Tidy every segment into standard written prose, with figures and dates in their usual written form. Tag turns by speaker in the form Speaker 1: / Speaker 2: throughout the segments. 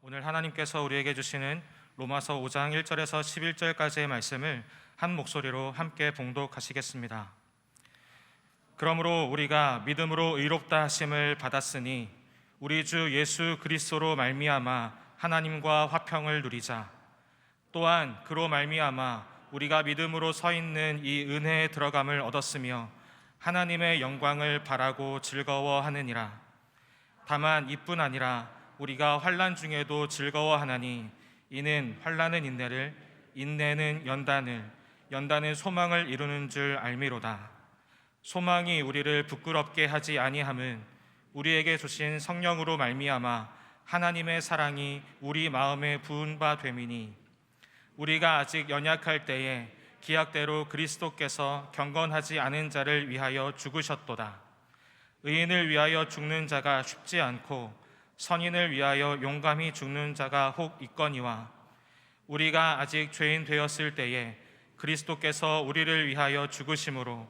Speaker 1: 오늘 하나님께서 우리에게 주시는 로마서 5장 1절에서 11절까지의 말씀을 한 목소리로 함께 봉독하시겠습니다. 그러므로 우리가 믿음으로 의롭다 하심을 받았으니 우리 주 예수 그리스도로 말미암아 하나님과 화평을 누리자. 또한 그로 말미암아 우리가 믿음으로 서 있는 이 은혜에 들어감을 얻었으며 하나님의 영광을 바라고 즐거워하느니라. 다만 이뿐 아니라 우리가 환난 중에도 즐거워하나니 이는 환난은 인내를, 인내는 연단을, 연단은 소망을 이루는 줄 알미로다. 소망이 우리를 부끄럽게 하지 아니함은 우리에게 주신 성령으로 말미암아 하나님의 사랑이 우리 마음에 부은 바 됨이니 우리가 아직 연약할 때에 기약대로 그리스도께서 경건하지 않은 자를 위하여 죽으셨도다. 의인을 위하여 죽는 자가 쉽지 않고 선인을 위하여 용감히 죽는 자가 혹 있거니와 우리가 아직 죄인 되었을 때에 그리스도께서 우리를 위하여 죽으심으로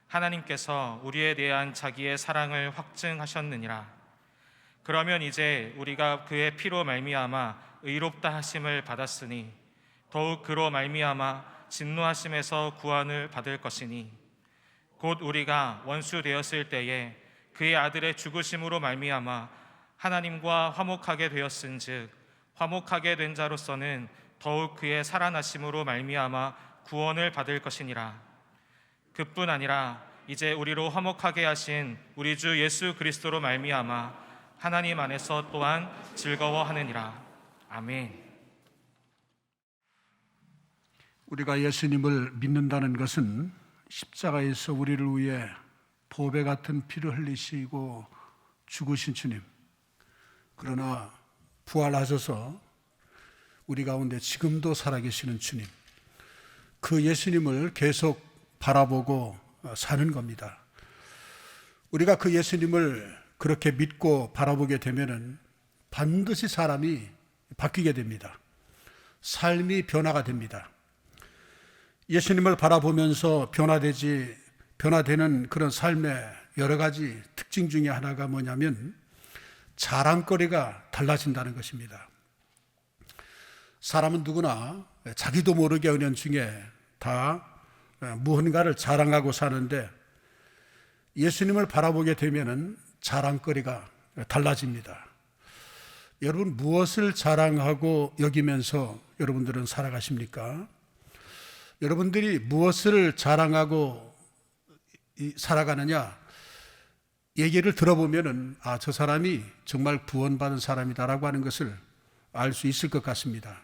Speaker 1: 하나님께서 우리에 대한 자기의 사랑을 확증하셨느니라. 그러면 이제 우리가 그의 피로 말미암아 의롭다 하심을 받았으니 더욱 그로 말미암아 진노하심에서 구원을 받을 것이니 곧 우리가 원수 되었을 때에 그의 아들의 죽으심으로 말미암아 하나님과 화목하게 되었은즉 화목하게 된 자로서는 더욱 그의 살아나심으로 말미암아 구원을 받을 것이니라. 그뿐 아니라 이제 우리로 화목하게 하신 우리 주 예수 그리스도로 말미암아 하나님 안에서 또한 즐거워하느니라. 아멘.
Speaker 2: 우리가 예수님을 믿는다는 것은 십자가에서 우리를 위해 보배 같은 피를 흘리시고 죽으신 주님, 그러나 부활하셔서 우리 가운데 지금도 살아계시는 주님, 그 예수님을 계속 바라보고 사는 겁니다. 우리가 그 예수님을 그렇게 믿고 바라보게 되면은 반드시 사람이 바뀌게 됩니다. 삶이 변화가 됩니다. 예수님을 바라보면서 변화되는 그런 삶의 여러 가지 특징 중에 하나가 뭐냐면 자랑거리가 달라진다는 것입니다. 사람은 누구나 자기도 모르게 은연중에 다 무언가를 자랑하고 사는데 예수님을 바라보게 되면은 자랑거리가 달라집니다. 여러분, 무엇을 자랑하고 여기면서 여러분들은 살아가십니까? 여러분들이 무엇을 자랑하고 살아가느냐? 얘기를 들어보면은 저 사람이 정말 구원받은 사람이다라고 하는 것을 알 수 있을 것 같습니다.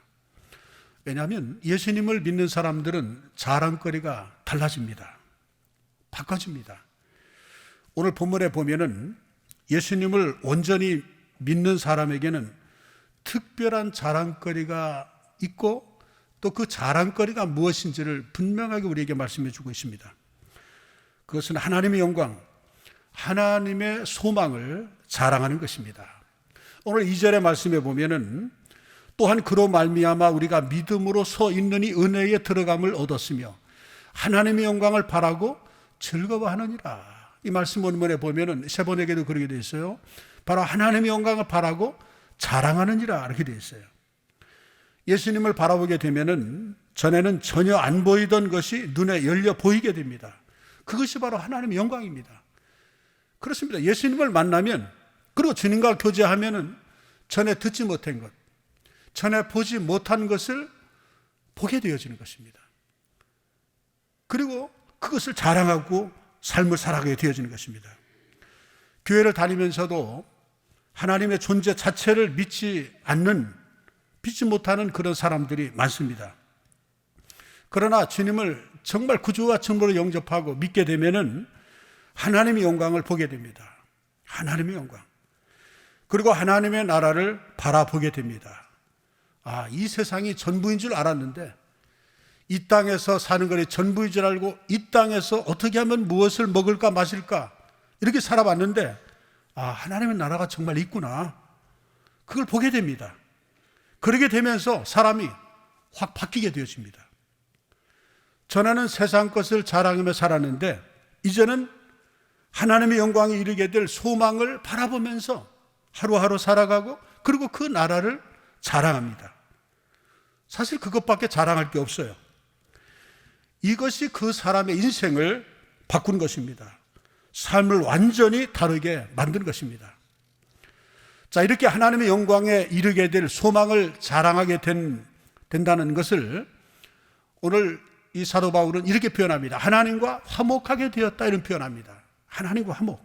Speaker 2: 왜냐하면 예수님을 믿는 사람들은 자랑거리가 달라집니다. 바꿔집니다. 오늘 본문에 보면은 예수님을 온전히 믿는 사람에게는 특별한 자랑거리가 있고 또 그 자랑거리가 무엇인지를 분명하게 우리에게 말씀해 주고 있습니다. 그것은 하나님의 영광, 하나님의 소망을 자랑하는 것입니다. 오늘 2절의 말씀에 보면은 또한 그로 말미암아 우리가 믿음으로 서 있는 이 은혜에 들어감을 얻었으며 하나님의 영광을 바라고 즐거워하느니라. 이 말씀 본문에 보면은 세 번에게도 그렇게 되어 있어요. 바로 하나님의 영광을 바라고 자랑하느니라 이렇게 되어 있어요. 예수님을 바라보게 되면은 전에는 전혀 안 보이던 것이 눈에 열려 보이게 됩니다. 그것이 바로 하나님의 영광입니다. 그렇습니다. 예수님을 만나면, 그리고 주님과 교제하면은 전에 듣지 못한 것, 전에 보지 못한 것을 보게 되어지는 것입니다. 그리고 그것을 자랑하고 삶을 살아가게 되어지는 것입니다. 교회를 다니면서도 하나님의 존재 자체를 믿지 못하는 그런 사람들이 많습니다. 그러나 주님을 정말 구주와 증거로 영접하고 믿게 되면은 하나님의 영광을 보게 됩니다. 하나님의 영광. 그리고 하나님의 나라를 바라보게 됩니다. 이 세상이 전부인 줄 알았는데, 이 땅에서 사는 것이 전부인 줄 알고 이 땅에서 어떻게 하면 무엇을 먹을까 마실까 이렇게 살아봤는데 하나님의 나라가 정말 있구나, 그걸 보게 됩니다. 그러게 되면서 사람이 확 바뀌게 되어집니다. 전에는 세상 것을 자랑하며 살았는데 이제는 하나님의 영광에 이르게 될 소망을 바라보면서 하루하루 살아가고, 그리고 그 나라를 자랑합니다. 사실 그것밖에 자랑할 게 없어요. 이것이 그 사람의 인생을 바꾼 것입니다. 삶을 완전히 다르게 만든 것입니다. 자, 이렇게 하나님의 영광에 이르게 될 소망을 자랑하게 된다는 것을 오늘 이 사도 바울은 이렇게 표현합니다. 하나님과 화목하게 되었다, 이런 표현합니다. 하나님과 화목.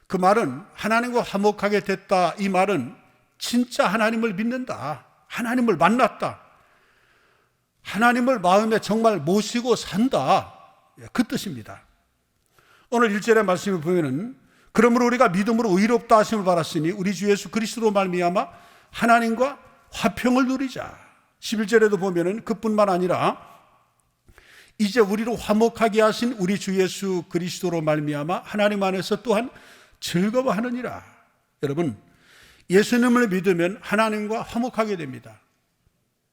Speaker 2: 그 말은 하나님과 화목하게 됐다, 이 말은 진짜 하나님을 믿는다, 하나님을 만났다, 하나님을 마음에 정말 모시고 산다, 그 뜻입니다. 오늘 1절의 말씀을 보면은 그러므로 우리가 믿음으로 의롭다 하심을 받았으니 우리 주 예수 그리스도로 말미암아 하나님과 화평을 누리자. 11절에도 보면은 그뿐만 아니라 이제 우리로 화목하게 하신 우리 주 예수 그리스도로 말미암아 하나님 안에서 또한 즐거워하느니라. 여러분, 예수님을 믿으면 하나님과 화목하게 됩니다.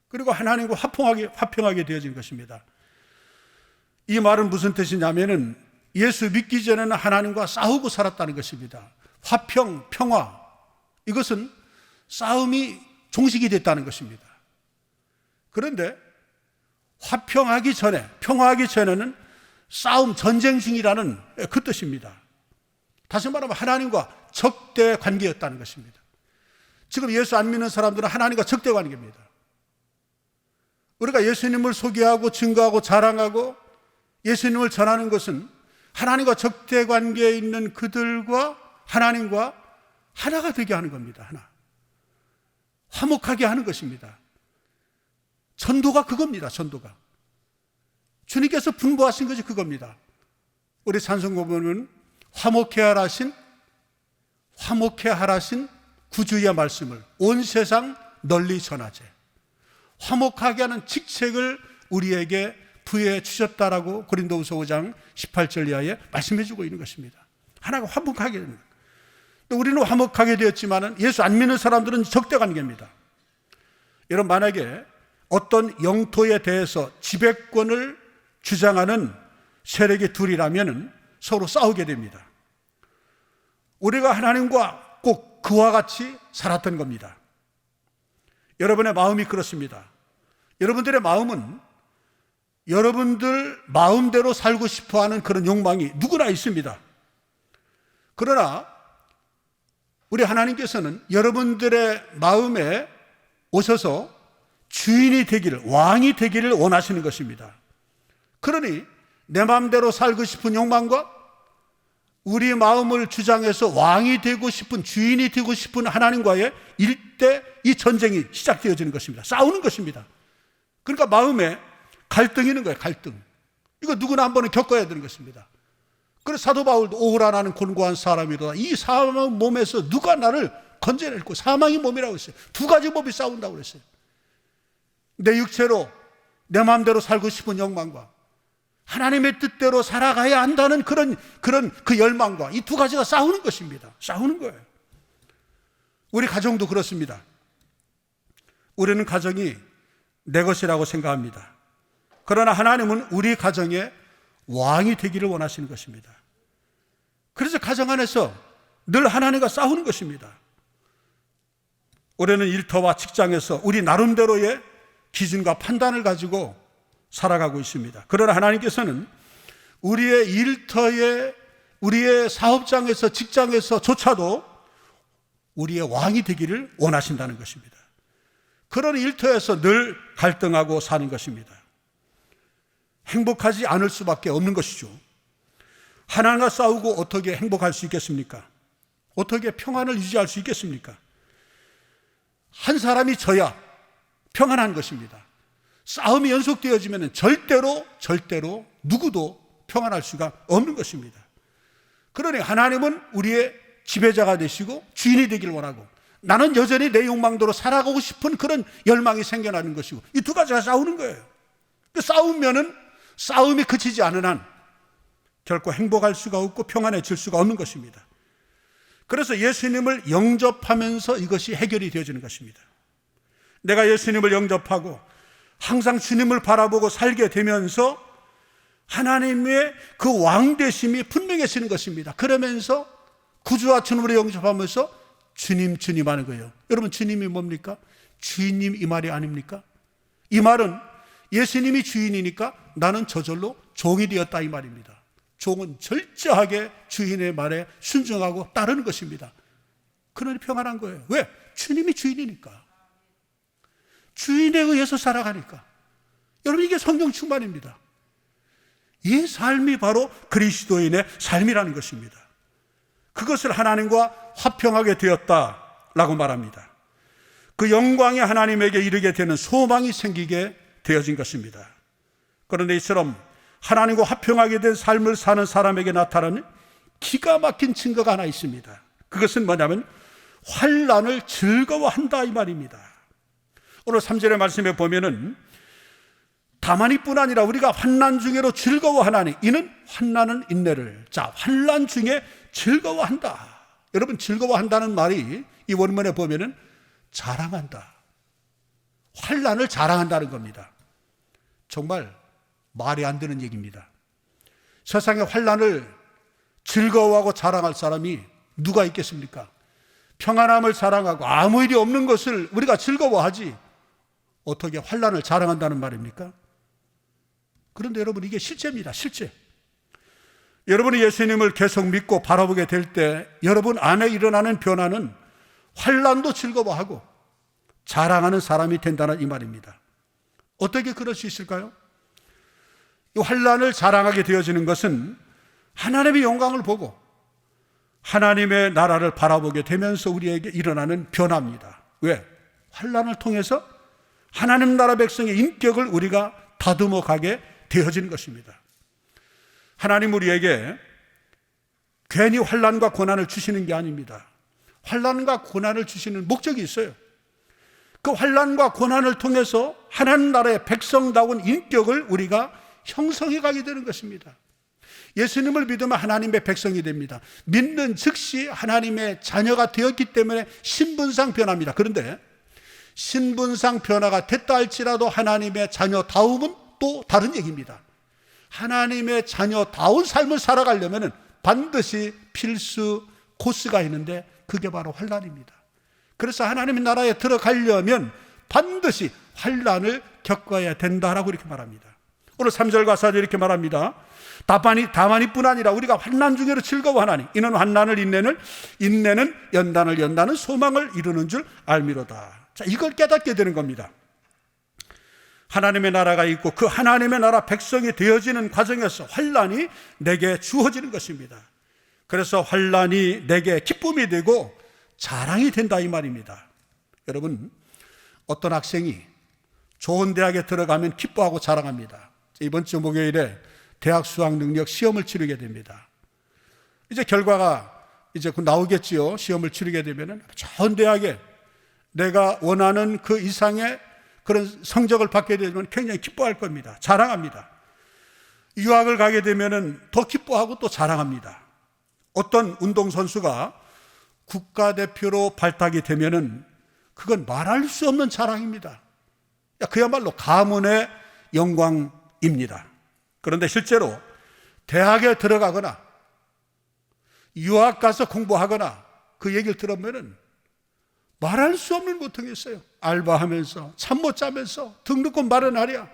Speaker 2: 그리고 하나님과 화평하게 되어진 것입니다. 이 말은 무슨 뜻이냐면은 예수 믿기 전에는 하나님과 싸우고 살았다는 것입니다. 화평, 평화, 이것은 싸움이 종식이 됐다는 것입니다. 그런데 화평하기 전에, 평화하기 전에는 싸움, 전쟁 중이라는 그 뜻입니다. 다시 말하면 하나님과 적대 관계였다는 것입니다. 지금 예수 안 믿는 사람들은 하나님과 적대 관계입니다. 우리가 예수님을 소개하고 증거하고 자랑하고 예수님을 전하는 것은 하나님과 적대 관계에 있는 그들과 하나님과 하나가 되게 하는 겁니다. 하나. 화목하게 하는 것입니다. 전도가 그겁니다. 전도가. 주님께서 분부하신 것이 그겁니다. 우리 찬송가 보면 화목해 하라신 구주의 말씀을 온 세상 널리 전하제. 화목하게 하는 직책을 우리에게 부여해 주셨다라고 고린도후서 5장 18절 이하에 말씀해 주고 있는 것입니다. 하나가 화목하게 되는 거예요. 우리는 화목하게 되었지만 예수 안 믿는 사람들은 적대 관계입니다. 여러분, 만약에 어떤 영토에 대해서 지배권을 주장하는 세력이 둘이라면 서로 싸우게 됩니다. 우리가 하나님과 꼭 그와 같이 살았던 겁니다. 여러분의 마음이 그렇습니다. 여러분들의 마음은 여러분들 마음대로 살고 싶어하는 그런 욕망이 누구나 있습니다. 그러나 우리 하나님께서는 여러분들의 마음에 오셔서 주인이 되기를, 왕이 되기를 원하시는 것입니다. 그러니 내 마음대로 살고 싶은 욕망과 우리 마음을 주장해서 왕이 되고 싶은, 주인이 되고 싶은 하나님과의 일대 이 전쟁이 시작되어지는 것입니다. 싸우는 것입니다. 그러니까 마음에 갈등이 있는 거예요. 갈등. 이거 누구나 한 번은 겪어야 되는 것입니다. 그래서 사도 바울도 오호라 나는 곤고한 사람이로다. 이 사망 몸에서 누가 나를 건져낼고, 사망이 몸이라고 했어요. 두 가지 몸이 싸운다고 그랬어요. 내 육체로 내 마음대로 살고 싶은 욕망과 하나님의 뜻대로 살아가야 한다는 그런 그 열망과 이 두 가지가 싸우는 것입니다. 싸우는 거예요. 우리 가정도 그렇습니다. 우리는 가정이 내 것이라고 생각합니다. 그러나 하나님은 우리 가정의 왕이 되기를 원하시는 것입니다. 그래서 가정 안에서 늘 하나님과 싸우는 것입니다. 우리는 일터와 직장에서 우리 나름대로의 기준과 판단을 가지고 살아가고 있습니다. 그러나 하나님께서는 우리의 일터에, 우리의 사업장에서, 직장에서조차도 우리의 왕이 되기를 원하신다는 것입니다. 그런 일터에서 늘 갈등하고 사는 것입니다. 행복하지 않을 수밖에 없는 것이죠. 하나님과 싸우고 어떻게 행복할 수 있겠습니까? 어떻게 평안을 유지할 수 있겠습니까? 한 사람이 져야 평안한 것입니다. 싸움이 연속되어지면 절대로 누구도 평안할 수가 없는 것입니다. 그러니 하나님은 우리의 지배자가 되시고 주인이 되기를 원하고, 나는 여전히 내 욕망대로 살아가고 싶은 그런 열망이 생겨나는 것이고, 이 두 가지가 싸우는 거예요. 싸우면은 싸움이 그치지 않은 한 결코 행복할 수가 없고 평안해질 수가 없는 것입니다. 그래서 예수님을 영접하면서 이것이 해결이 되어지는 것입니다. 내가 예수님을 영접하고 항상 주님을 바라보고 살게 되면서 하나님의 그 왕되심이 분명해지는 것입니다. 그러면서 구주와 주님으로 영접하면서 주님 주님 하는 거예요. 여러분, 주님이 뭡니까? 주인님 이 말이 아닙니까? 이 말은 예수님이 주인이니까 나는 저절로 종이 되었다 이 말입니다. 종은 철저하게 주인의 말에 순종하고 따르는 것입니다. 그러니 평안한 거예요. 왜? 주님이 주인이니까. 주인에 의해서 살아가니까. 여러분, 이게 성령 충만입니다. 이 삶이 바로 그리스도인의 삶이라는 것입니다. 그것을 하나님과 화평하게 되었다라고 말합니다. 그 영광이 하나님에게 이르게 되는 소망이 생기게 되어진 것입니다. 그런데 이처럼 하나님과 화평하게 된 삶을 사는 사람에게 나타나는 기가 막힌 증거가 하나 있습니다. 그것은 뭐냐면 환난을 즐거워한다 이 말입니다. 오늘 3절의 말씀에 보면은 다만 이뿐 아니라 우리가 환난 중에로 즐거워하나니 이는 환난은 인내를. 자, 환난 중에 즐거워한다. 여러분, 즐거워한다는 말이 이 원문에 보면은 자랑한다. 환난을 자랑한다는 겁니다. 정말 말이 안 되는 얘기입니다. 세상에 환난을 즐거워하고 자랑할 사람이 누가 있겠습니까? 평안함을 자랑하고 아무 일이 없는 것을 우리가 즐거워하지 어떻게 환난을 자랑한다는 말입니까? 그런데 여러분, 이게 실제입니다. 실제. 여러분이 예수님을 계속 믿고 바라보게 될 때 여러분 안에 일어나는 변화는 환난도 즐거워하고 자랑하는 사람이 된다는 이 말입니다. 어떻게 그럴 수 있을까요? 이 환난을 자랑하게 되어지는 것은 하나님의 영광을 보고 하나님의 나라를 바라보게 되면서 우리에게 일어나는 변화입니다. 왜? 환난을 통해서 하나님 나라 백성의 인격을 우리가 다듬어 가게 되어지는 것입니다. 하나님 우리에게 괜히 환난과 고난을 주시는 게 아닙니다. 환난과 고난을 주시는 목적이 있어요. 그 환난과 고난을 통해서 하나님 나라의 백성다운 인격을 우리가 형성해 가게 되는 것입니다. 예수님을 믿으면 하나님의 백성이 됩니다. 믿는 즉시 하나님의 자녀가 되었기 때문에 신분상 변합니다. 그런데 신분상 변화가 됐다 할지라도 하나님의 자녀다움은 또 다른 얘기입니다. 하나님의 자녀다운 삶을 살아가려면 반드시 필수 코스가 있는데 그게 바로 환난입니다. 그래서 하나님의 나라에 들어가려면 반드시 환난을 겪어야 된다라고 이렇게 말합니다. 오늘 3절과 4절 이렇게 말합니다. 다만 이뿐 아니라 우리가 환난 중에로 즐거워하나니 이는 환난을 인내는 연단을 연다는 소망을 이루는 줄 알미로다. 자, 이걸 깨닫게 되는 겁니다. 하나님의 나라가 있고 그 하나님의 나라 백성이 되어지는 과정에서 환난이 내게 주어지는 것입니다. 그래서 환난이 내게 기쁨이 되고 자랑이 된다 이 말입니다. 여러분, 어떤 학생이 좋은 대학에 들어가면 기뻐하고 자랑합니다. 이번 주 목요일에 대학 수학 능력 시험을 치르게 됩니다. 이제 결과가 이제 나오겠지요. 시험을 치르게 되면 좋은 대학에 내가 원하는 그 이상의 그런 성적을 받게 되면 굉장히 기뻐할 겁니다. 자랑합니다. 유학을 가게 되면 더 기뻐하고 또 자랑합니다. 어떤 운동선수가 국가대표로 발탁이 되면 그건 말할 수 없는 자랑입니다. 그야말로 가문의 영광입니다. 그런데 실제로 대학에 들어가거나 유학 가서 공부하거나 그 얘기를 들으면 말할 수 없는 고통이 있어요. 알바하면서 잠 못 자면서 등록금 마련하랴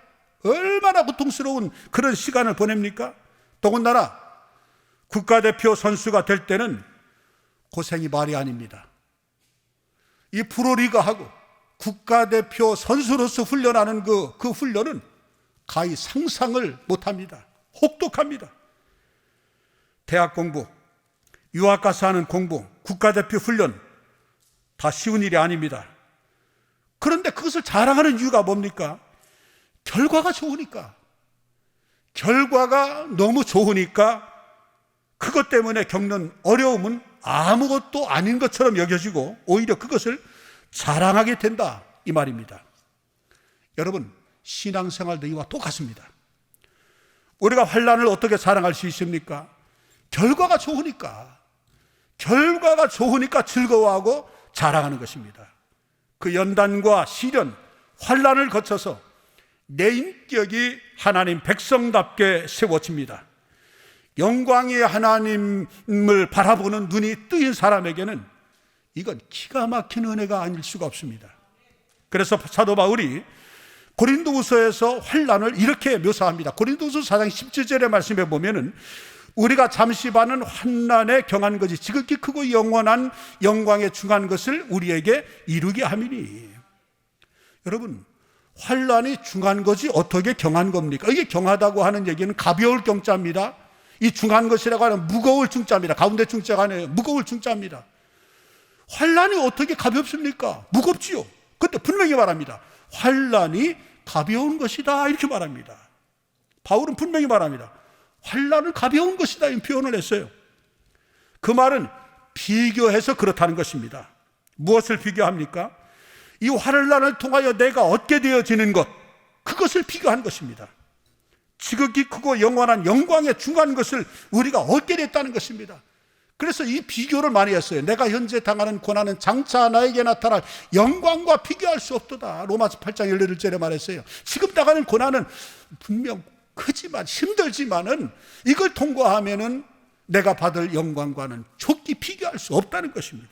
Speaker 2: 얼마나 고통스러운 그런 시간을 보냅니까? 더군다나 국가대표 선수가 될 때는 고생이 말이 아닙니다. 이 프로리그하고 국가대표 선수로서 훈련하는 그 훈련은 가히 상상을 못합니다. 혹독합니다. 대학 공부, 유학 가서 하는 공부, 국가대표 훈련 다 쉬운 일이 아닙니다. 그런데 그것을 자랑하는 이유가 뭡니까? 결과가 좋으니까. 결과가 너무 좋으니까 그것 때문에 겪는 어려움은 아무것도 아닌 것처럼 여겨지고 오히려 그것을 자랑하게 된다 이 말입니다. 여러분, 신앙생활도 이와 똑같습니다. 우리가 환난을 어떻게 자랑할 수 있습니까? 결과가 좋으니까 즐거워하고 자랑하는 것입니다. 그 연단과 시련, 환난을 거쳐서 내 인격이 하나님 백성답게 세워집니다. 영광의 하나님을 바라보는 눈이 뜨인 사람에게는 이건 기가 막힌 은혜가 아닐 수가 없습니다. 그래서 사도 바울이 고린도후서에서 환난을 이렇게 묘사합니다. 고린도후서 4장 17절의 말씀에 보면은 우리가 잠시 받는 환난에 경한 것이 지극히 크고 영원한 영광에 중한 것을 우리에게 이루게 함이니. 여러분, 환난이 중한 것이 어떻게 경한 겁니까? 이게 경하다고 하는 얘기는 가벼울 경자입니다. 이 중한 것이라고 하는 무거울 중자입니다. 가운데 중자가 아니에요. 무거울 중자입니다. 환난이 어떻게 가볍습니까? 무겁지요. 그때 분명히 말합니다. 환난이 가벼운 것이다, 이렇게 말합니다. 바울은 분명히 말합니다. 환난은 가벼운 것이다, 이 표현을 했어요. 그 말은 비교해서 그렇다는 것입니다. 무엇을 비교합니까? 이 환난을 통하여 내가 얻게 되어지는 것, 그것을 비교한 것입니다. 지극히 크고 영원한 영광에 중한 것을 우리가 얻게 됐다는 것입니다. 그래서 이 비교를 많이 했어요. 내가 현재 당하는 고난은 장차 나에게 나타날 영광과 비교할 수 없도다. 로마서 8장 11절에 말했어요. 지금 당하는 고난은 분명 크지만 힘들지만은 이걸 통과하면은 내가 받을 영광과는 좋게 비교할 수 없다는 것입니다.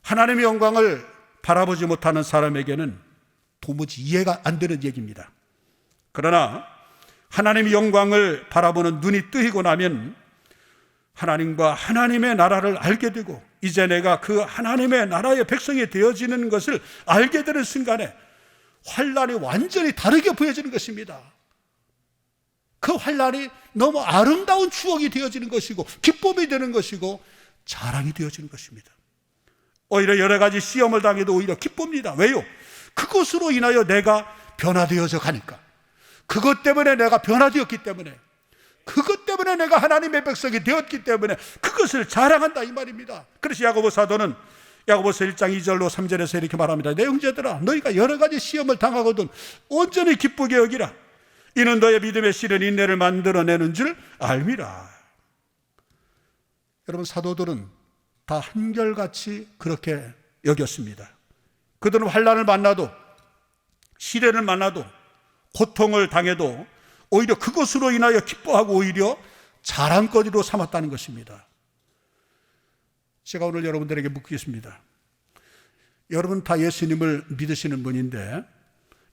Speaker 2: 하나님의 영광을 바라보지 못하는 사람에게는 도무지 이해가 안 되는 얘기입니다. 그러나 하나님의 영광을 바라보는 눈이 뜨이고 나면 하나님과 하나님의 나라를 알게 되고 이제 내가 그 하나님의 나라의 백성이 되어지는 것을 알게 되는 순간에 환난이 완전히 다르게 보여지는 것입니다. 그 환난이 너무 아름다운 추억이 되어지는 것이고 기쁨이 되는 것이고 자랑이 되어지는 것입니다. 오히려 여러 가지 시험을 당해도 오히려 기쁩니다. 왜요? 그것으로 인하여 내가 변화되어져 가니까, 그것 때문에 내가 변화되었기 때문에, 그것 때문에 내가 하나님의 백성이 되었기 때문에 그것을 자랑한다, 이 말입니다. 그래서 야고보 사도는 야고보서 1장 2절로 3절에서 이렇게 말합니다. 내 형제들아, 너희가 여러 가지 시험을 당하거든 온전히 기쁘게 여기라. 이는 너의 믿음의 실은 인내를 만들어내는 줄 알미라. 여러분, 사도들은 다 한결같이 그렇게 여겼습니다. 그들은 환난을 만나도, 시련을 만나도, 고통을 당해도 오히려 그것으로 인하여 기뻐하고 오히려 자랑거리로 삼았다는 것입니다. 제가 오늘 여러분들에게 묻겠습니다. 여러분 다 예수님을 믿으시는 분인데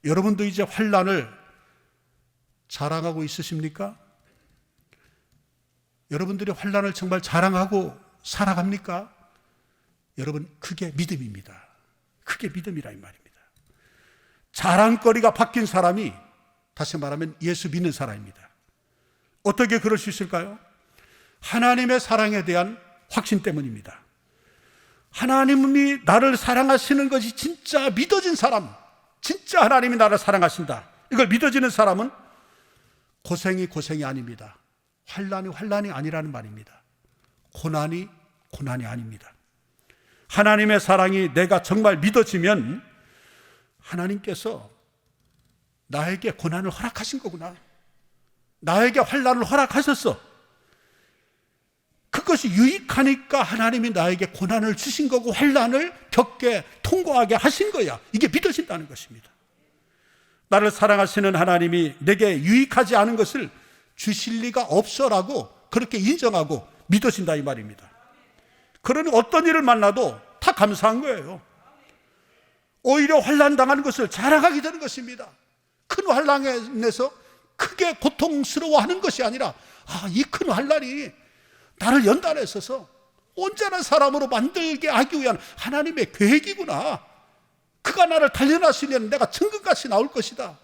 Speaker 2: 여러분도 이제 환난을 자랑하고 있으십니까? 여러분들이 환난을 정말 자랑하고 살아갑니까? 여러분, 그게 믿음입니다. 그게 믿음이라 이 말입니다. 자랑거리가 바뀐 사람이 다시 말하면 예수 믿는 사람입니다. 어떻게 그럴 수 있을까요? 하나님의 사랑에 대한 확신 때문입니다. 하나님이 나를 사랑하시는 것이 진짜 믿어진 사람, 진짜 하나님이 나를 사랑하신다, 이걸 믿어지는 사람은 고생이 고생이 아닙니다. 환난이 환난이 아니라는 말입니다. 고난이 고난이 아닙니다. 하나님의 사랑이 내가 정말 믿어지면 하나님께서 나에게 고난을 허락하신 거구나, 나에게 환난을 허락하셨어, 그것이 유익하니까 하나님이 나에게 고난을 주신 거고 환난을 겪게 통과하게 하신 거야, 이게 믿어진다는 것입니다. 나를 사랑하시는 하나님이 내게 유익하지 않은 것을 주실 리가 없어라고 그렇게 인정하고 믿어진다 이 말입니다. 그러니 어떤 일을 만나도 다 감사한 거예요. 오히려 환난 당하는 것을 자랑하게 되는 것입니다. 큰 환난에서 크게 고통스러워하는 것이 아니라, 이 큰 환난이 나를 연단해 있어서 온전한 사람으로 만들게 하기 위한 하나님의 계획이구나, 그가 나를 단련하시면 내가 천국같이 나올 것이다.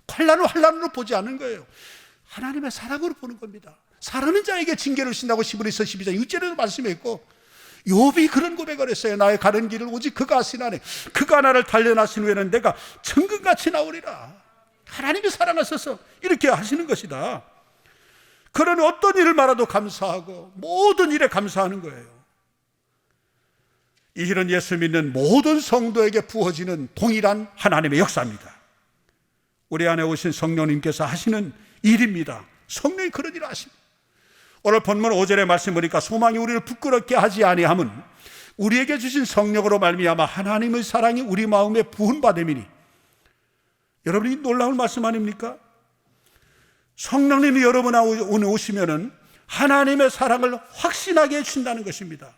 Speaker 2: 환난을 환난으로 보지 않는 거예요. 하나님의 사랑으로 보는 겁니다. 사랑하는 자에게 징계를 주신다고 히브리서 12장 6절에도 말씀했고, 욥이 그런 고백을 했어요. 나의 가는 길을 오직 그가 하시나니 그가 나를 단련하신 후에는 내가 천국같이 나오리라. 하나님이 사랑하셔서 이렇게 하시는 것이다. 그러니 어떤 일을 말아도 감사하고 모든 일에 감사하는 거예요. 이 일은 예수 믿는 모든 성도에게 부어지는 동일한 하나님의 역사입니다. 우리 안에 오신 성령님께서 하시는 일입니다. 성령이 그런 일을 하십니다. 오늘 본문 5절의 말씀 보니까 소망이 우리를 부끄럽게 하지 아니함은 우리에게 주신 성령으로 말미암아 하나님의 사랑이 우리 마음에 부은바됨이니. 여러분, 이 놀라운 말씀 아닙니까? 성령님이 여러분 오늘 오시면은 하나님의 사랑을 확신하게 해주신다는 것입니다.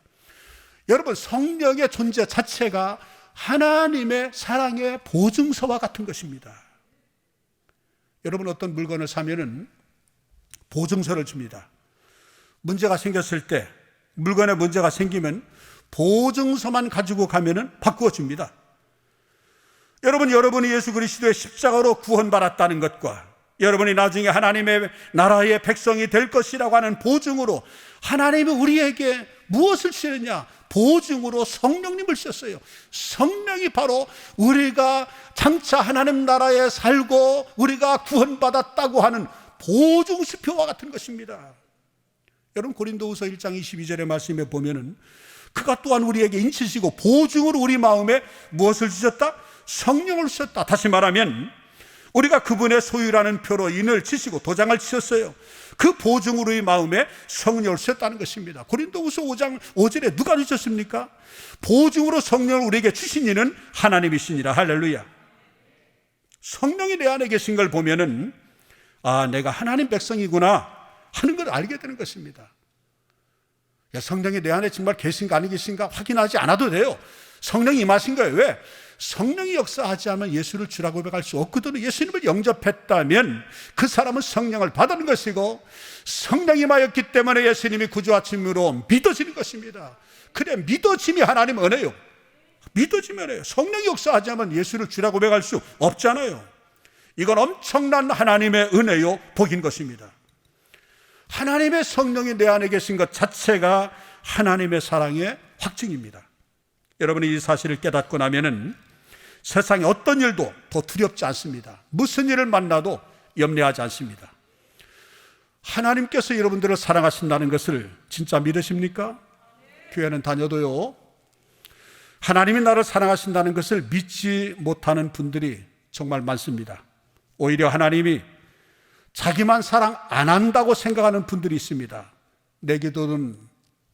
Speaker 2: 여러분, 성령의 존재 자체가 하나님의 사랑의 보증서와 같은 것입니다. 여러분, 어떤 물건을 사면은 보증서를 줍니다. 문제가 생겼을 때, 물건에 문제가 생기면 보증서만 가지고 가면은 바꾸어 줍니다. 여러분, 여러분이 예수 그리스도의 십자가로 구원받았다는 것과 여러분이 나중에 하나님의 나라의 백성이 될 것이라고 하는 보증으로 하나님이 우리에게 무엇을 주셨냐? 보증으로 성령님을 주셨어요. 성령이 바로 우리가 장차 하나님 나라에 살고 우리가 구원받았다고 하는 보증수표와 같은 것입니다. 여러분, 고린도후서 1장 22절의 말씀에 보면은 그가 또한 우리에게 인치시고 보증으로 우리 마음에 무엇을 주셨다? 성령을 주셨다. 다시 말하면 우리가 그분의 소유라는 표로 인을 치시고 도장을 치셨어요. 그 보증으로 이 마음에 성령을 주셨다는 것입니다. 고린도후서 5장 5절에 누가 주셨습니까? 보증으로 성령을 우리에게 주신 이는 하나님이시니라. 할렐루야. 성령이 내 안에 계신 걸 보면은 내가 하나님 백성이구나 하는 걸 알게 되는 것입니다. 성령이 내 안에 정말 계신가 아니 계신가 확인하지 않아도 돼요. 성령이 임하신 거예요. 왜? 성령이 역사하지 않으면 예수를 주라고 고백할 수 없거든요. 예수님을 영접했다면 그 사람은 성령을 받은 것이고, 성령이 임하였기 때문에 예수님이 구주와 주님으로 믿어지는 것입니다. 그래, 믿어짐이 하나님 은혜요. 믿어짐이 은혜요. 성령이 역사하지 않으면 예수를 주라고 고백할 수 없잖아요. 이건 엄청난 하나님의 은혜요, 복인 것입니다. 하나님의 성령이 내 안에 계신 것 자체가 하나님의 사랑의 확증입니다. 여러분이 이 사실을 깨닫고 나면은 세상에 어떤 일도 더 두렵지 않습니다. 무슨 일을 만나도 염려하지 않습니다. 하나님께서 여러분들을 사랑하신다는 것을 진짜 믿으십니까? 교회는 다녀도요, 하나님이 나를 사랑하신다는 것을 믿지 못하는 분들이 정말 많습니다. 오히려 하나님이 자기만 사랑 안 한다고 생각하는 분들이 있습니다. 내 기도는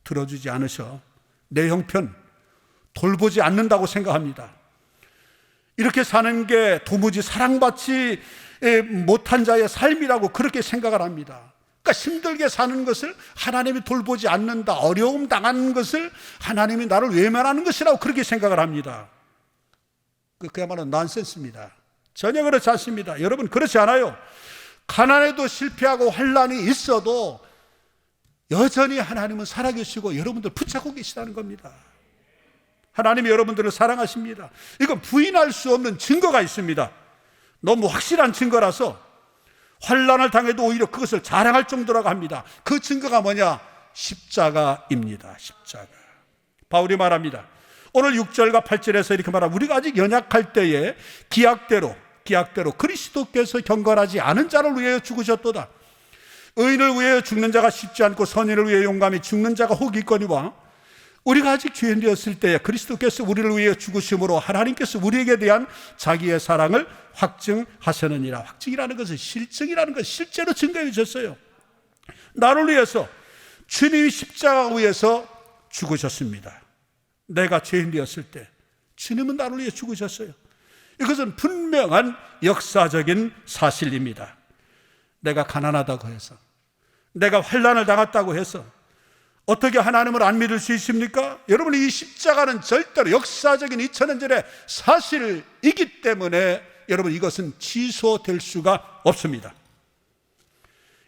Speaker 2: 들어주지 않으셔, 내 형편 돌보지 않는다고 생각합니다. 이렇게 사는 게 도무지 사랑받지 못한 자의 삶이라고 그렇게 생각을 합니다. 그러니까 힘들게 사는 것을 하나님이 돌보지 않는다, 어려움 당하는 것을 하나님이 나를 외면하는 것이라고 그렇게 생각을 합니다. 그야말로 난센스입니다. 전혀 그렇지 않습니다. 여러분, 그렇지 않아요. 가난에도 실패하고 환난이 있어도 여전히 하나님은 살아계시고 여러분들 붙잡고 계시다는 겁니다. 하나님이 여러분들을 사랑하십니다. 이건 부인할 수 없는 증거가 있습니다. 너무 확실한 증거라서 환난을 당해도 오히려 그것을 자랑할 정도라고 합니다. 그 증거가 뭐냐? 십자가입니다. 십자가. 바울이 말합니다. 오늘 6절과 8절에서 이렇게 말합니다. 우리가 아직 연약할 때에 기약대로 그리스도께서 경건하지 않은 자를 위하여 죽으셨도다. 의인을 위하여 죽는 자가 쉽지 않고 선인을 위하여 용감히 죽는 자가 혹 있거니와, 우리가 아직 죄인 되었을 때에 그리스도께서 우리를 위해 죽으심으로 하나님께서 우리에게 대한 자기의 사랑을 확증하셨느니라. 확증이라는 것은 실증이라는 것, 실제로 증거해 주셨어요. 나를 위해서 주님이 십자가 위에서 죽으셨습니다. 내가 죄인 되었을 때 주님은 나를 위해 죽으셨어요. 이것은 분명한 역사적인 사실입니다. 내가 가난하다고 해서, 내가 환난을 당했다고 해서 어떻게 하나님을 안 믿을 수 있습니까? 여러분, 이 십자가는 절대로 역사적인 2000년 전의 사실이기 때문에 여러분, 이것은 취소될 수가 없습니다.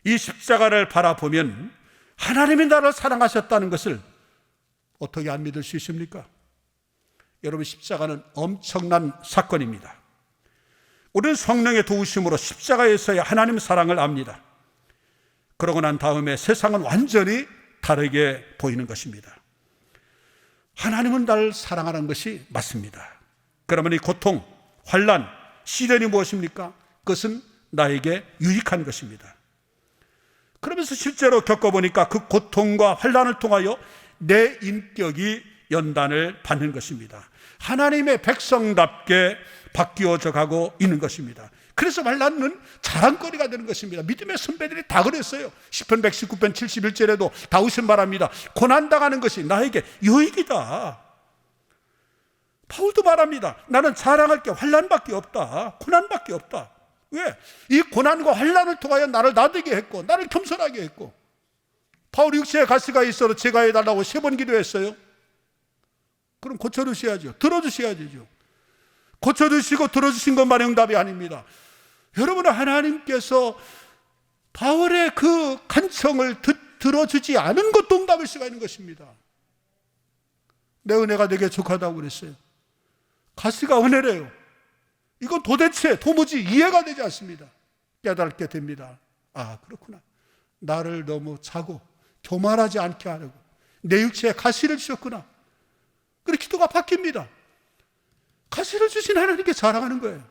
Speaker 2: 이 십자가를 바라보면 하나님이 나를 사랑하셨다는 것을 어떻게 안 믿을 수 있습니까? 여러분, 십자가는 엄청난 사건입니다. 우리는 성령의 도우심으로 십자가에서의 하나님 사랑을 압니다. 그러고 난 다음에 세상은 완전히 다르게 보이는 것입니다. 하나님은 나를 사랑하는 것이 맞습니다. 그러면 이 고통, 환난, 시련이 무엇입니까? 그것은 나에게 유익한 것입니다. 그러면서 실제로 겪어보니까 그 고통과 환난을 통하여 내 인격이 연단을 받는 것입니다. 하나님의 백성답게 바뀌어져 가고 있는 것입니다. 그래서 환난은 자랑거리가 되는 것입니다. 믿음의 선배들이 다 그랬어요. 시편 119편 71절에도 다윗은 말합니다. 고난당하는 것이 나에게 유익이다. 바울도 말합니다. 나는 자랑할 게 환난밖에 없다, 고난밖에 없다. 왜? 이 고난과 환난을 통하여 나를 나되게 했고 나를 겸손하게 했고, 바울이 육체에 가시가 있어도 제가 해달라고 3번 기도했어요. 그럼 고쳐주셔야죠. 들어주셔야죠. 고쳐주시고 들어주신 것만 응답이 아닙니다. 여러분, 하나님께서 바울의 그 간청을 들어주지 않은 것도 응답일 수가 있는 것입니다. 내 은혜가 되게 족하다고 그랬어요. 가시가 은혜래요. 이건 도무지 이해가 되지 않습니다. 깨닫게 됩니다. 아, 그렇구나. 나를 너무 자고 교만하지 않게 하려고 내 육체에 가시를 주셨구나. 그래 기도가 바뀝니다. 가시를 주신 하나님께 자랑하는 거예요.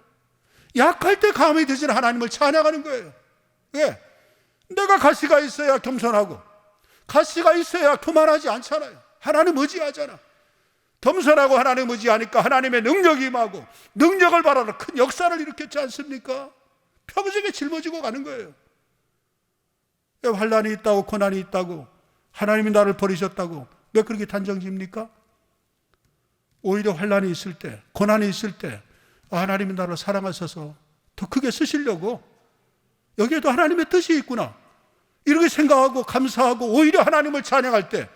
Speaker 2: 약할 때 감히 드신 하나님을 찬양하는 거예요. 왜? 내가 가시가 있어야 겸손하고 가시가 있어야 교만하지 않잖아요. 하나님 의지하잖아. 겸손하고 하나님 의지하니까 하나님의 능력이 임하고 능력을 바라는 큰 역사를 일으켰지 않습니까? 평생에 짊어지고 가는 거예요. 왜 환난이 있다고 고난이 있다고 하나님이 나를 버리셨다고 왜 그렇게 단정짓니까? 오히려 환난이 있을 때 고난이 있을 때 하나님이 나를 사랑하셔서 더 크게 쓰시려고 여기에도 하나님의 뜻이 있구나 이렇게 생각하고 감사하고 오히려 하나님을 찬양할 때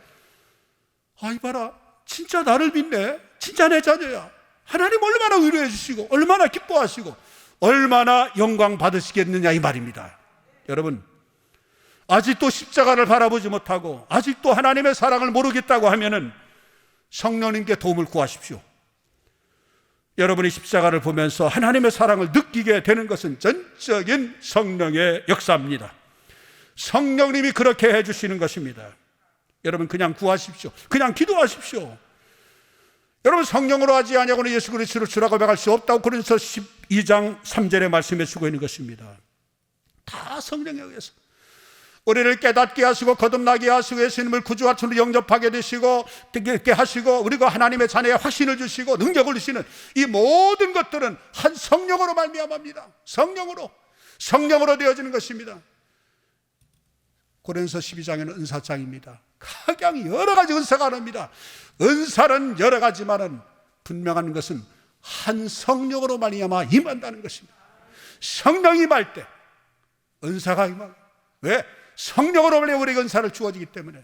Speaker 2: 이봐라 진짜 나를 믿네 진짜 내 자녀야 하나님 얼마나 위로해 주시고 얼마나 기뻐하시고 얼마나 영광 받으시겠느냐 이 말입니다. 여러분 아직도 십자가를 바라보지 못하고 아직도 하나님의 사랑을 모르겠다고 하면은 성령님께 도움을 구하십시오. 여러분이 십자가를 보면서 하나님의 사랑을 느끼게 되는 것은 전적인 성령의 역사입니다. 성령님이 그렇게 해주시는 것입니다. 여러분 그냥 구하십시오. 그냥 기도하십시오. 여러분 성령으로 하지 아니하고는 예수 그리스도를 주라고 고백할 수 없다고 고린도서 12장 3절에 말씀해 주고 있는 것입니다. 다 성령에 의해서 우리를 깨닫게 하시고 거듭나게 하시고 예수님을 구주와 주로 영접하게 되시고 듣게 하시고 우리가 하나님의 자녀의 확신을 주시고 능력을 주시는 이 모든 것들은 한 성령으로 말미암아입니다. 성령으로 되어지는 것입니다. 고린도서 12장에는 은사장입니다. 각양 여러 가지 은사가 나옵니다. 은사는 여러 가지만은 분명한 것은 한 성령으로 말미암아 임한다는 것입니다. 성령이 임할 때 은사가 임하고 왜? 성령으로 말미암아 우리에게 은사를 주어지기 때문에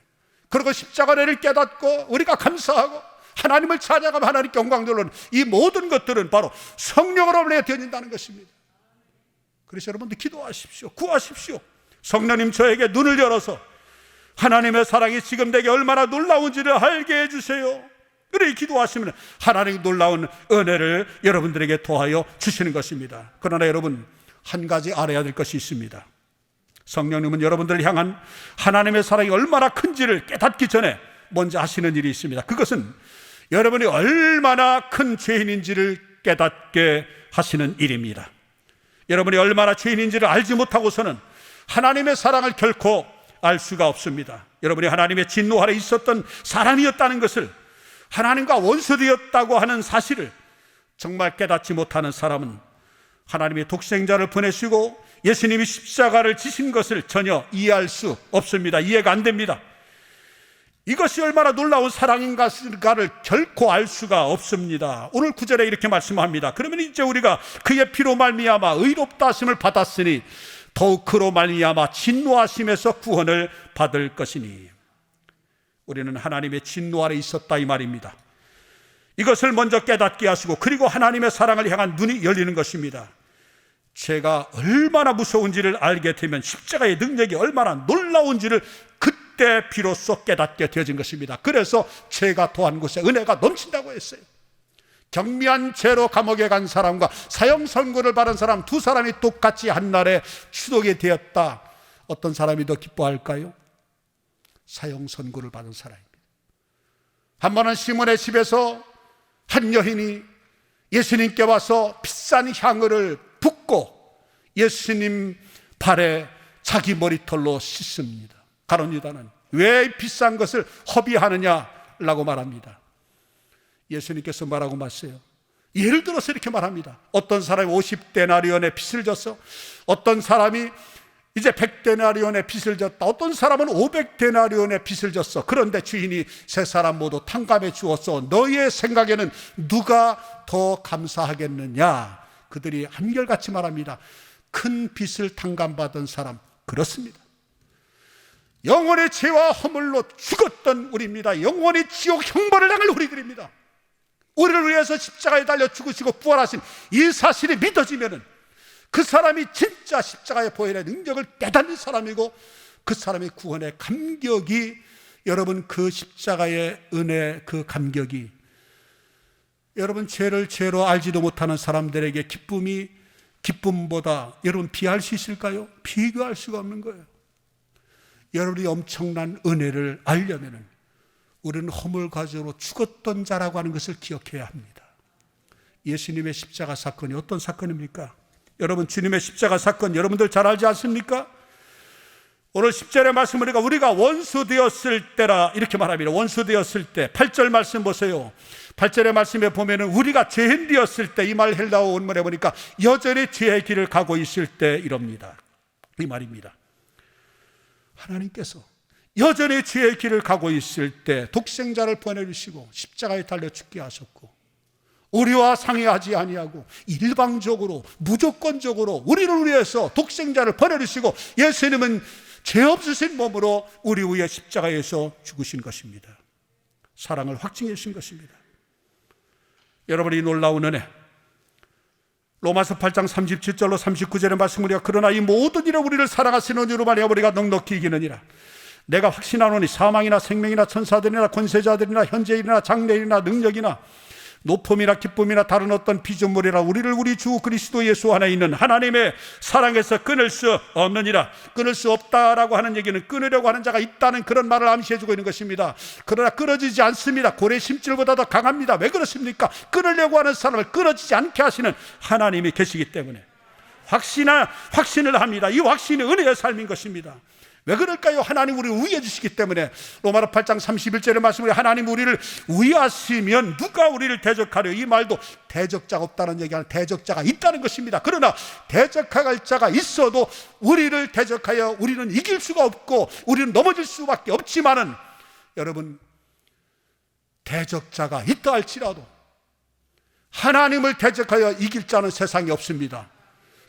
Speaker 2: 그리고 십자가를 깨닫고 우리가 감사하고 하나님을 찬양하며 하나님께 영광 돌리는 이 모든 것들은 바로 성령으로 말미암아 되어진다는 것입니다. 그래서 여러분들 기도하십시오. 구하십시오. 성령님 저에게 눈을 열어서 하나님의 사랑이 지금 내게 얼마나 놀라운지를 알게 해주세요. 그래 기도하시면 하나님의 놀라운 은혜를 여러분들에게 도하여 주시는 것입니다. 그러나 여러분 한 가지 알아야 될 것이 있습니다. 성령님은 여러분들을 향한 하나님의 사랑이 얼마나 큰지를 깨닫기 전에 먼저 하시는 일이 있습니다. 그것은 여러분이 얼마나 큰 죄인인지를 깨닫게 하시는 일입니다. 여러분이 얼마나 죄인인지를 알지 못하고서는 하나님의 사랑을 결코 알 수가 없습니다. 여러분이 하나님의 진노 아래 있었던 사람이었다는 것을 하나님과 원수되었다고 하는 사실을 정말 깨닫지 못하는 사람은 하나님의 독생자를 보내시고 예수님이 십자가를 지신 것을 전혀 이해할 수 없습니다. 이해가 안 됩니다. 이것이 얼마나 놀라운 사랑인가를 결코 알 수가 없습니다. 오늘 9절에 이렇게 말씀합니다. 그러면 이제 우리가 그의 피로 말미암아 의롭다 하심을 받았으니 더욱 그로 말미암아 진노하심에서 구원을 받을 것이니 우리는 하나님의 진노 아래 있었다 이 말입니다. 이것을 먼저 깨닫게 하시고 그리고 하나님의 사랑을 향한 눈이 열리는 것입니다. 죄가 얼마나 무서운지를 알게 되면 십자가의 능력이 얼마나 놀라운지를 그때 비로소 깨닫게 되어진 것입니다. 그래서 죄가 더한 곳에 은혜가 넘친다고 했어요. 경미한 죄로 감옥에 간 사람과 사형 선고를 받은 사람 두 사람이 똑같이 한날에 추독이 되었다. 어떤 사람이 더 기뻐할까요? 사형 선고를 받은 사람입니다. 한 번은 시몬의 집에서 한 여인이 예수님께 와서 비싼 향을 붓고 예수님 발에 자기 머리털로 씻습니다. 가룟 유다는 왜 비싼 것을 허비하느냐라고 말합니다. 예수님께서 뭐라고 말씀해요? 예를 들어서 이렇게 말합니다. 어떤 사람이 50데나리온의 빚을 졌어. 어떤 사람이 이제 100데나리온의 빚을 졌다. 어떤 사람은 500데나리온의 빚을 졌어. 그런데 주인이 세 사람 모두 탕감해 주었어. 너희의 생각에는 누가 더 감사하겠느냐? 그들이 한결같이 말합니다. 큰 빚을 탕감받은 사람. 그렇습니다. 영원의 죄와 허물로 죽었던 우리입니다. 영원히 지옥 형벌을 당할 우리들입니다. 우리를 위해서 십자가에 달려 죽으시고 부활하신 이 사실이 믿어지면은 그 사람이 진짜 십자가의 보혈의 능력을 깨닫는 사람이고, 그 사람의 구원의 감격이, 여러분 그 십자가의 은혜, 그 감격이 여러분 죄를 죄로 알지도 못하는 사람들에게 기쁨보다 여러분 비할 수 있을까요? 비교할 수가 없는 거예요. 여러분이 엄청난 은혜를 알려면은 우리는 허물 가지로 죽었던 자라고 하는 것을 기억해야 합니다. 예수님의 십자가 사건이 어떤 사건입니까? 여러분, 주님의 십자가 사건 여러분들 잘 알지 않습니까? 오늘 10절의 말씀을 우리가 원수 되었을 때라 이렇게 말합니다. 원수 되었을 때. 8절 말씀 보세요. 8절의 말씀에 보면은 우리가 죄인 되었을 때, 이 말 헬라어 원문에 보니까 여전히 죄의 길을 가고 있을 때 이럽니다. 이 말입니다. 하나님께서 여전히 죄의 길을 가고 있을 때 독생자를 보내주시고 십자가에 달려 죽게 하셨고, 우리와 상의하지 아니하고 일방적으로 무조건적으로 우리를 위해서 독생자를 보내주시고, 예수님은 죄 없으신 몸으로 우리 위해 십자가에서 죽으신 것입니다. 사랑을 확증해 주신 것입니다. 여러분, 이 놀라운 은혜, 로마서 8장 37절로 39절의 말씀, 우리가 그러나 이 모든 일을 우리를 사랑하시는 이로 말하여 우리가 넉넉히 이기느니라. 내가 확신하노니 사망이나 생명이나 천사들이나 권세자들이나 현재일이나 장래일이나 능력이나 높음이나 기쁨이나 다른 어떤 피조물이라 우리를 우리 주 그리스도 예수 안에 있는 하나님의 사랑에서 끊을 수 없느니라. 끊을 수 없다라고 하는 얘기는 끊으려고 하는 자가 있다는 그런 말을 암시해주고 있는 것입니다. 그러나 끊어지지 않습니다. 고래 심줄보다 더 강합니다. 왜 그렇습니까? 끊으려고 하는 사람을 끊어지지 않게 하시는 하나님이 계시기 때문에 확신을 합니다. 이 확신이 은혜의 삶인 것입니다. 왜 그럴까요? 하나님 우리를 위해 주시기 때문에. 로마서 8장 31절의 말씀으로 하나님 우리를 위하시면 누가 우리를 대적하려, 이 말도 대적자가 없다는 얘기가 아니라 대적자가 있다는 것입니다. 그러나 대적할 자가 있어도 우리를 대적하여 우리는 이길 수가 없고 우리는 넘어질 수밖에 없지만은, 여러분 대적자가 있다 할지라도 하나님을 대적하여 이길 자는 세상에 없습니다.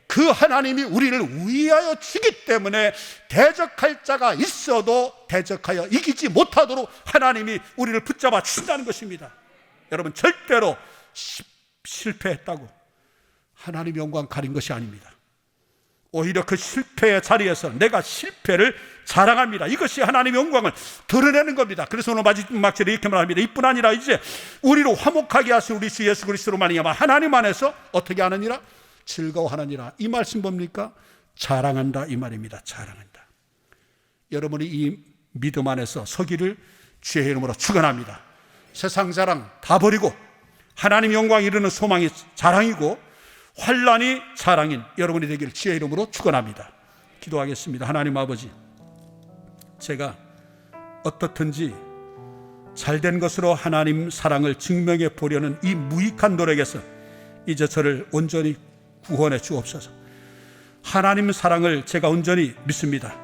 Speaker 2: 그 하나님이 우리를 위하여 주기 때문에 대적할 자가 있어도 대적하여 이기지 못하도록 하나님이 우리를 붙잡아 주신다는 것입니다. 여러분, 절대로 실패했다고 하나님 영광 가린 것이 아닙니다. 오히려 그 실패의 자리에서 내가 실패를 자랑합니다. 이것이 하나님의 영광을 드러내는 겁니다. 그래서 오늘 마지막 절에 이렇게 말합니다. 이뿐 아니라 이제 우리로 화목하게 하신 우리 주 예수 그리스도로 말미암아 하나님 안에서 어떻게 하느니라? 즐거워하느니라. 이 말씀 뭡니까? 자랑한다 이 말입니다. 자랑한다. 여러분이 이 믿음 안에서 서기를 주의 이름으로 축원합니다. 세상 자랑 다 버리고 하나님 영광 이루는 소망이 자랑이고 환난이 자랑인 여러분이 되기를 주의 이름으로 축원합니다. 기도하겠습니다. 하나님 아버지, 제가 어떻든지 잘된 것으로 하나님 사랑을 증명해 보려는 이 무익한 노력에서 이제 저를 온전히 구원해 주옵소서. 하나님 사랑을 제가 온전히 믿습니다.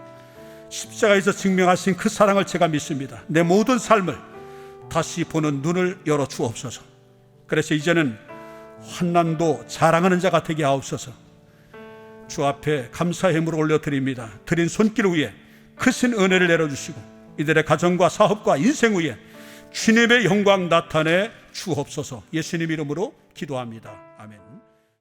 Speaker 2: 십자가에서 증명하신 그 사랑을 제가 믿습니다. 내 모든 삶을 다시 보는 눈을 열어 주옵소서. 그래서 이제는 환난도 자랑하는 자가 되게 하옵소서. 주 앞에 감사의 힘으로 올려드립니다. 드린 손길 위에 크신 은혜를 내려주시고 이들의 가정과 사업과 인생 위에 주님의 영광 나타내 주옵소서. 예수님 이름으로 기도합니다.